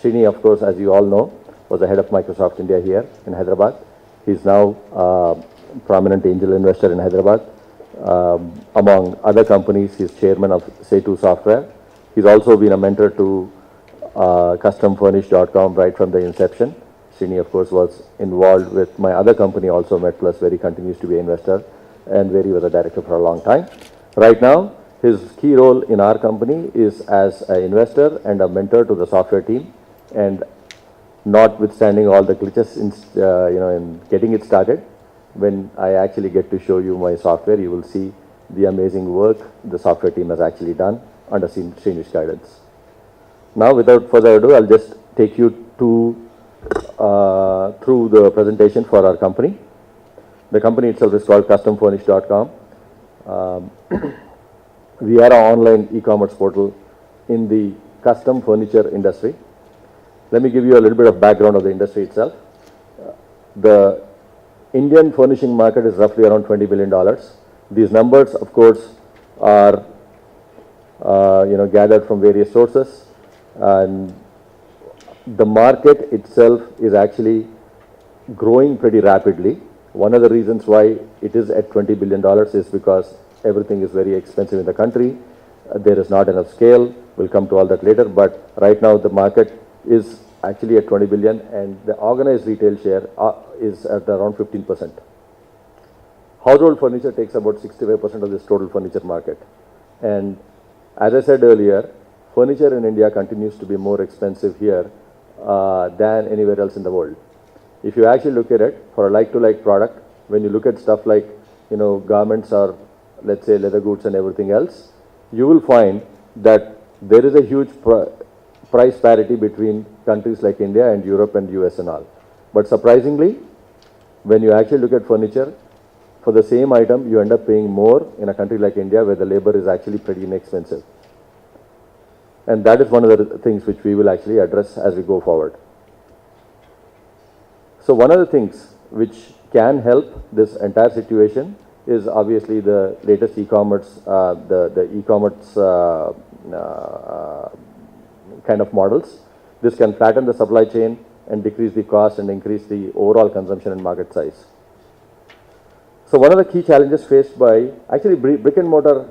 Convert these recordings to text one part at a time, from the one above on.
Srini, of course, as you all know, was the head of Microsoft India here in Hyderabad. He's now a prominent angel investor in Hyderabad. Among other companies, he's chairman of Setu Software. He's also been a mentor to customfurnish.com right from the inception. Srini, of course, was involved with my other company also, MedPlus, where he continues to be an investor and where he was a director for a long time. Right now, his key role in our company is as an investor and a mentor to the software team, and notwithstanding all the glitches in getting it started, when I actually get to show you my software, you will see the amazing work the software team has actually done under Srini's guidance. Now, without further ado, I'll just take you through the presentation for our company. The company itself is called customfurnish.com. We are an online e-commerce portal in the custom furniture industry. Let me give you a little bit of background of the industry itself. The Indian furnishing market is roughly around $20 billion. These numbers, of course, are gathered from various sources, and the market itself is actually growing pretty rapidly. One of the reasons why it is at $20 billion is because everything is very expensive in the country. There is not enough scale. We'll come to all that later, but right now the market is actually at 20 billion and the organized retail share is at around 15%. Household furniture takes about 65% of this total furniture market. And as I said earlier, furniture in India continues to be more expensive here than anywhere else in the world. If you actually look at it, for a like-to-like product, when you look at stuff like, garments or, let's say, leather goods and everything else, you will find that there is a huge price parity between countries like India and Europe and US and all. But surprisingly, when you actually look at furniture, for the same item, you end up paying more in a country like India where the labor is actually pretty inexpensive. And that is one of the things which we will actually address as we go forward. So one of the things which can help this entire situation is obviously the latest e-commerce, the e-commerce kind of models. This can flatten the supply chain and decrease the cost and increase the overall consumption and market size. So one of the key challenges faced by, actually brick and mortar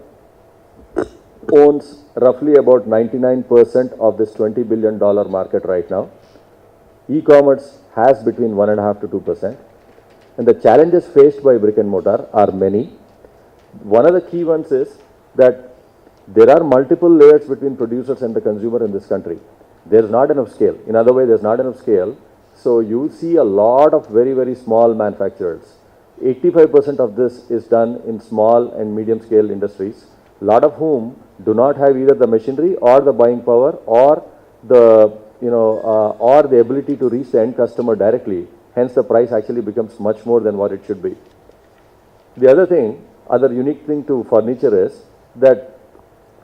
owns roughly about 99% of this $20 billion market right now. E-commerce has between 1.5% to 2%. And the challenges faced by brick and mortar are many. One of the key ones is that there are multiple layers between producers and the consumer in this country. There is not enough scale. In other words, there's not enough scale. So you see a lot of very, very small manufacturers. 85% of this is done in small and medium scale industries, a lot of whom do not have either the machinery or the buying power or the, or the ability to reach the end customer directly. Hence, the price actually becomes much more than what it should be. The other unique thing to furniture is that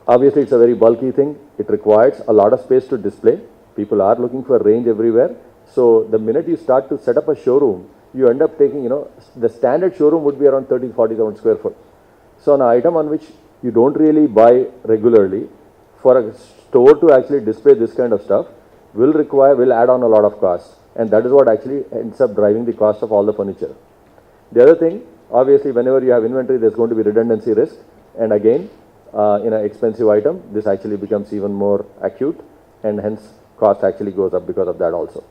obviously it's a very bulky thing. It requires a lot of space to display. People are looking for range everywhere. So the minute you start to set up a showroom, you end up taking, the standard showroom would be around 40,000 square foot. So an item on which you don't really buy regularly, for a store to actually display this kind of stuff will add on a lot of cost. And that is what actually ends up driving the cost of all the furniture. The other thing, obviously, whenever you have inventory, there's going to be redundancy risk. And again, in an expensive item, this actually becomes even more acute, and hence cost actually goes up because of that also.